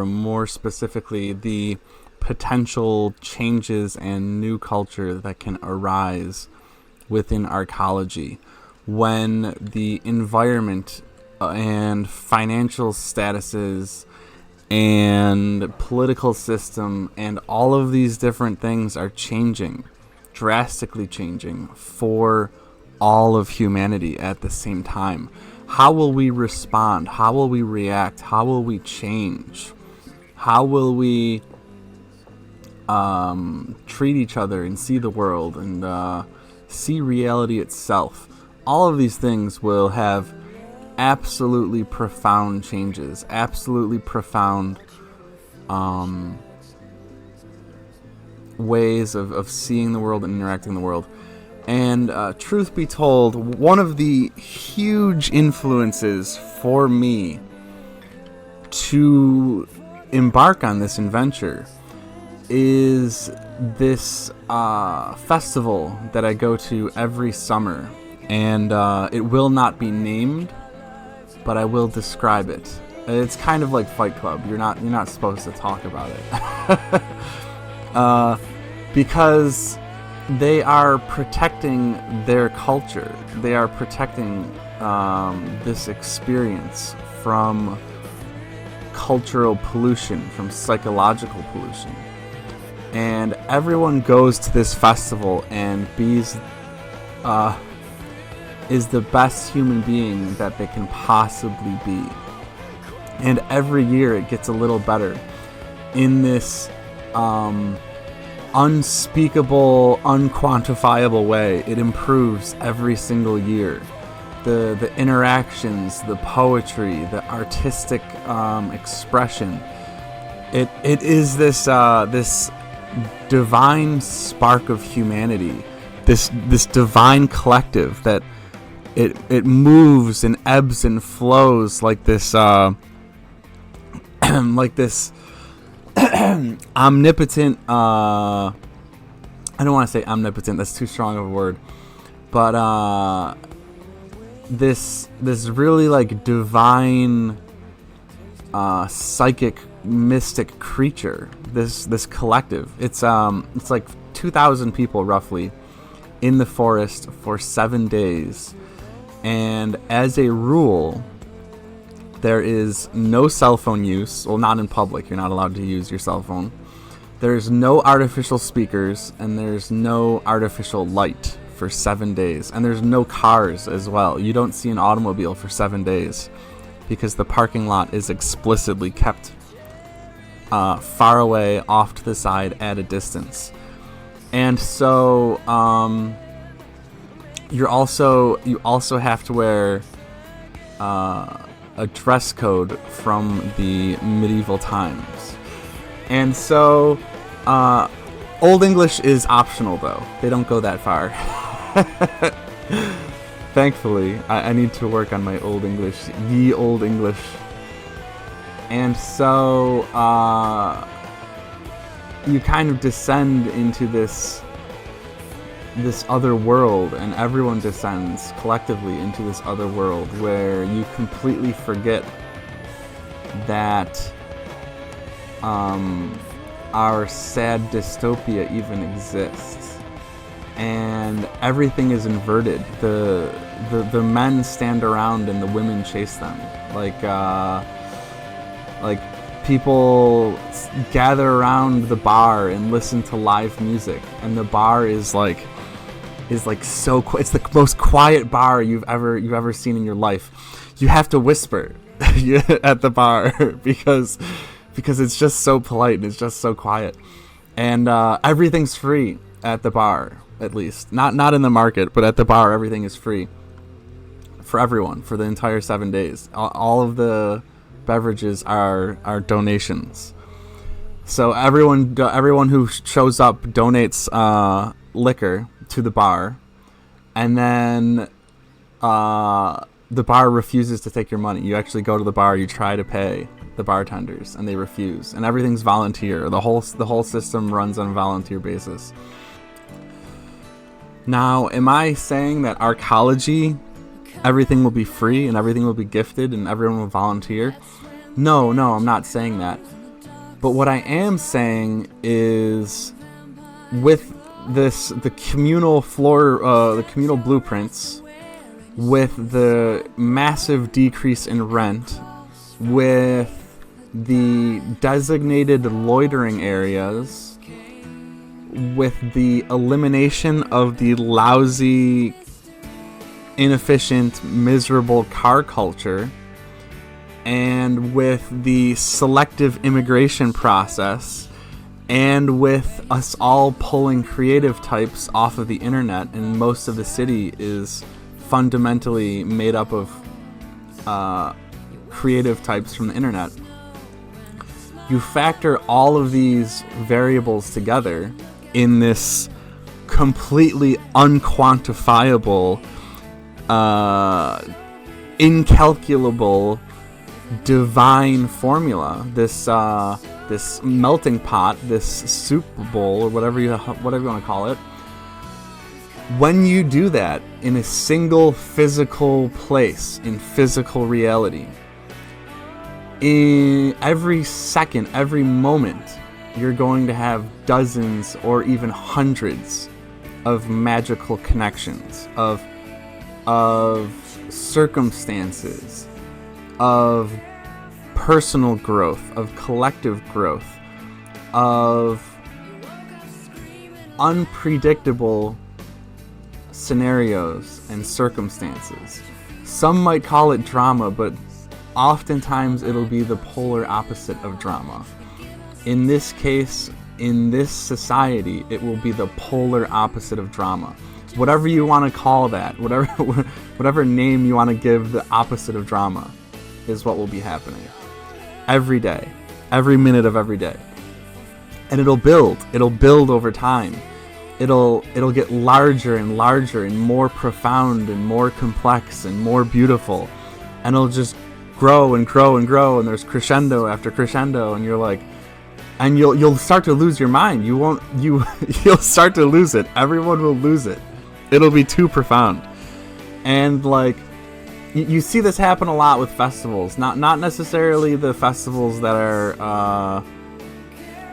or more specifically, the potential changes and new culture that can arise within Arkology when the environment and financial statuses and political system and all of these different things are changing, drastically changing for all of humanity at the same time. How will we respond? How will we react? How will we change? How will we treat each other and see the world and see reality itself? All of these things will have absolutely profound changes, absolutely profound ways of seeing the world and interacting in the world. And truth be told, one of the huge influences for me to embark on this adventure is this festival that I go to every summer. And it will not be named, but I will describe it. It's kind of like Fight Club. You're not supposed to talk about it. Because they are protecting their culture. They are protecting this experience from cultural pollution, from psychological pollution. And everyone goes to this festival and is the best human being that they can possibly be. And every year it gets a little better in this unspeakable, unquantifiable way. It improves every single year. The interactions, the poetry, the artistic expression. It is this divine spark of humanity, this divine collective that it moves and ebbs and flows like this like this omnipotent I don't want to say omnipotent, that's too strong of a word, but this really like divine psychic mystic creature, this collective. It's like 2,000 people roughly in the forest for 7 days. And as a rule, there is no cell phone use. Well, not in public. You're not allowed to use your cell phone. There's no artificial speakers, and there's no artificial light for 7 days. And there's no cars as well. You don't see an automobile for 7 days because the parking lot is explicitly kept far away, off to the side, at a distance. And so you also have to wear a dress code from the medieval times. And so Old English is optional, though. They don't go that far. Thankfully, I need to work on my Old English, ye Old English. And so you kind of descend into this other world, and everyone descends collectively into this other world where you completely forget that our sad dystopia even exists, and everything is inverted. The men stand around and the women chase them, like people gather around the bar and listen to live music, and the bar is like so it's the most quiet bar you've ever seen in your life. You have to whisper at the bar because it's just so polite and it's just so quiet, and everything's free at the bar, at least not in the market, but at the bar everything is free for everyone for the entire 7 days. All of the beverages are donations. So everyone who shows up donates liquor to the bar, and then the bar refuses to take your money. You actually go to the bar, you try to pay the bartenders, and they refuse. And everything's volunteer. The whole system runs on a volunteer basis. Now, am I saying that Arkology, everything will be free and everything will be gifted and everyone will volunteer? No, I'm not saying that. But what I am saying is, with the communal the communal blueprints, with the massive decrease in rent, with the designated loitering areas, with the elimination of the lousy, inefficient, miserable car culture, and with the selective immigration process, and with us all pulling creative types off of the internet, and most of the city is fundamentally made up of creative types from the internet. You factor all of these variables together in this completely unquantifiable, incalculable, divine formula. This melting pot, this soup bowl, or whatever you want to call it. When you do that in a single physical place, in physical reality, in every second, every moment, you're going to have dozens or even hundreds of magical connections, of circumstances, of personal growth, of collective growth, of unpredictable scenarios and circumstances. Some might call it drama, but oftentimes it'll be the polar opposite of drama. In this case, in this society, it will be the polar opposite of drama. Whatever you want to call that, whatever name you want to give the opposite of drama, is what will be happening. Every day, every minute of every day. And it'll build over time. It'll get larger and larger and more profound and more complex and more beautiful. And it'll just grow and grow and grow, and there's crescendo after crescendo, and you're like, and you'll start to lose your mind. You'll start to lose it. Everyone will lose it. It'll be too profound. And like, you see this happen a lot with festivals. Not necessarily the festivals that are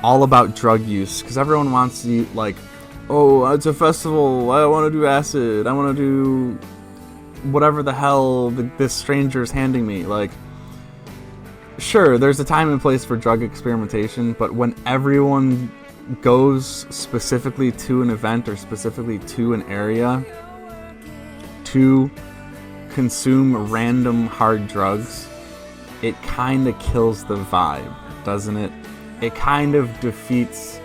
all about drug use, because everyone wants to, like, oh, it's a festival, I want to do acid, I want to do whatever the hell this stranger's handing me. Like, sure, there's a time and place for drug experimentation, but when everyone goes specifically to an event or specifically to an area to consume random hard drugs, it kind of kills the vibe, doesn't it? It kind of defeats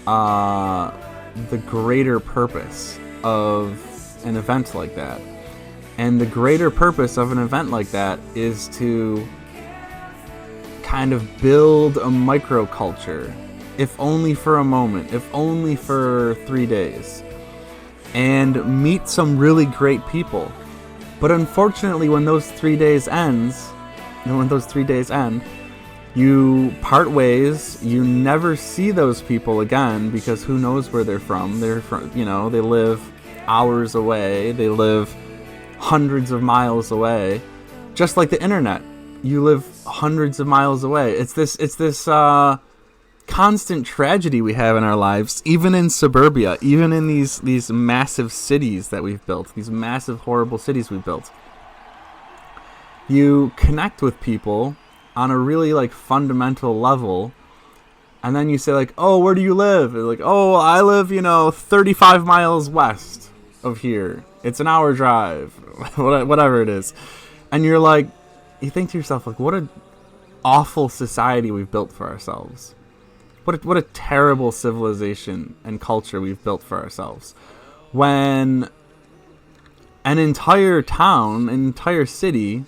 the greater purpose of an event like that. And the greater purpose of an event like that is to kind of build a microculture, if only for a moment, if only for 3 days, and meet some really great people. But unfortunately, when those 3 days end, you part ways. You never see those people again, because who knows where they're from? They're from, they live hours away. They live hundreds of miles away. Just like the internet, you live hundreds of miles away. It's this constant tragedy we have in our lives, even in suburbia, even in these massive cities that we've built, these massive horrible cities we've built. You connect with people on a really like fundamental level, and then you say like, oh, where do you live? They're like, oh, I live 35 miles west of here, it's an hour drive, whatever it is. And you're like, you think to yourself, like, what an awful society we've built for ourselves. What a terrible civilization and culture we've built for ourselves. When an entire town, an entire city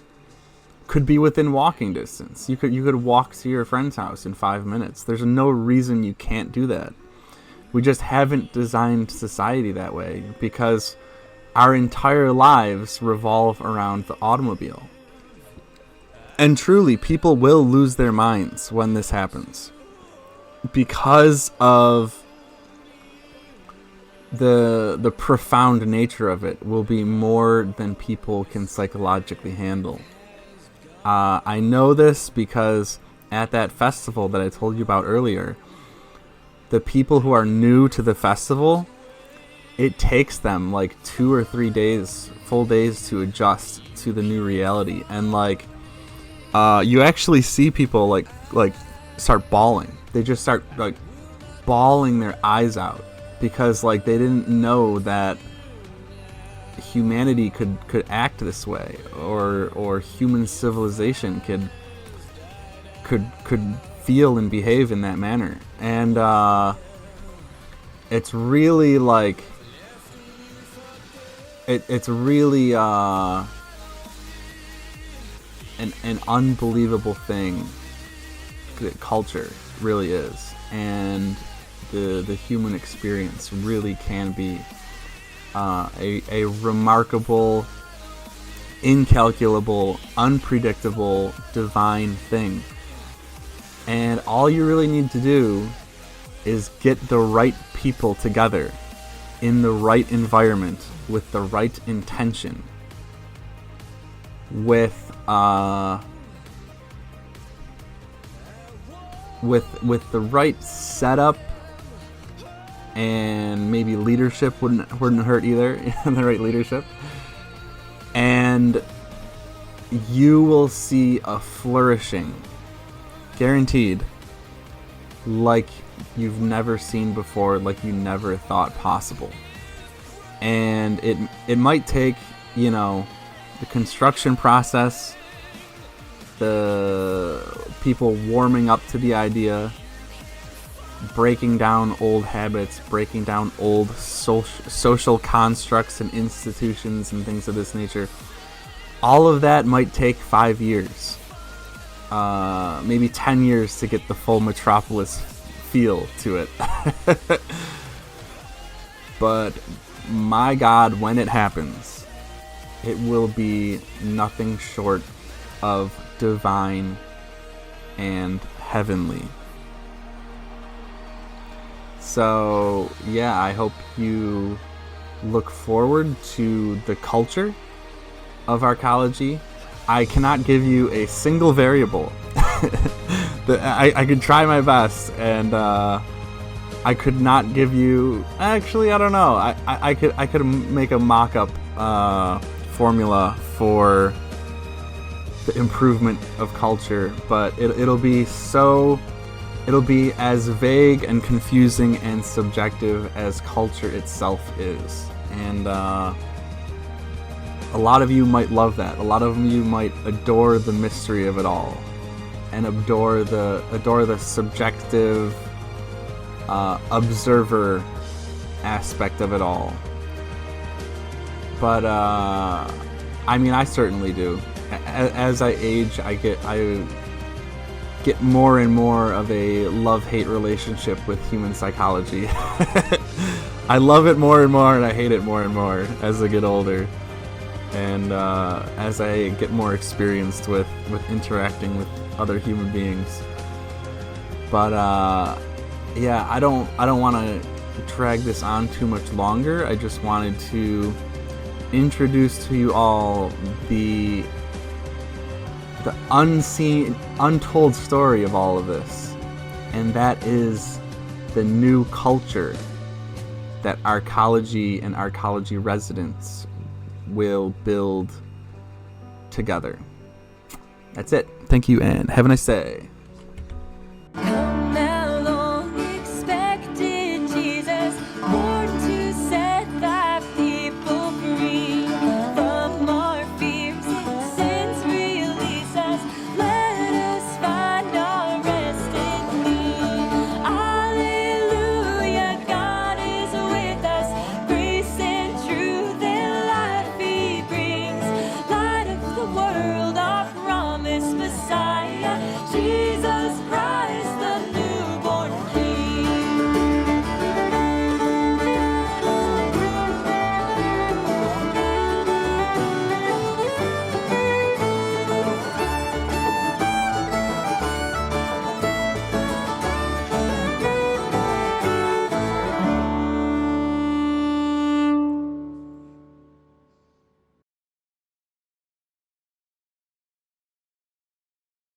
could be within walking distance. You could walk to your friend's house in 5 minutes. There's no reason you can't do that. We just haven't designed society that way, because our entire lives revolve around the automobile. And truly, people will lose their minds when this happens, because of the profound nature of it will be more than people can psychologically handle. I know this because at that festival that I told you about earlier, the people who are new to the festival, it takes them like 2 or 3 days, full days, to adjust to the new reality. And like you actually see people like start bawling. They just start like bawling their eyes out, because like they didn't know that humanity could act this way, or human civilization could feel and behave in that manner. And it's really like it's really an unbelievable thing that culture really is, and the human experience really can be a remarkable, incalculable, unpredictable, divine thing. And all you really need to do is get the right people together in the right environment with the right intention, with the right setup, and maybe leadership wouldn't hurt either. The right leadership, and you will see a flourishing, guaranteed, like you've never seen before, like you never thought possible. And it might take, the construction process, the people warming up to the idea, breaking down old habits, breaking down old social constructs and institutions and things of this nature. All of that might take 5 years, maybe 10 years to get the full metropolis feel to it. But my God, when it happens, it will be nothing short of divine and heavenly. So yeah, I hope you look forward to the culture of Arkology. I cannot give you a single variable. I could try my best, and I could not give you. Actually, I don't know. I could make a mock-up formula for the improvement of culture, but it'll be as vague and confusing and subjective as culture itself is. And a lot of you might love that. A lot of you might adore the mystery of it all, and adore the subjective observer aspect of it all. But I mean, I certainly do. As I age, I get more and more of a love-hate relationship with human psychology. I love it more and more, and I hate it more and more as I get older, and as I get more experienced with interacting with other human beings. But yeah, I don't want to drag this on too much longer. I just wanted to introduce to you all the unseen, untold story of all of this, and that is the new culture that Arkology and Arkology residents will build together. That's it. Thank you, and have a nice day.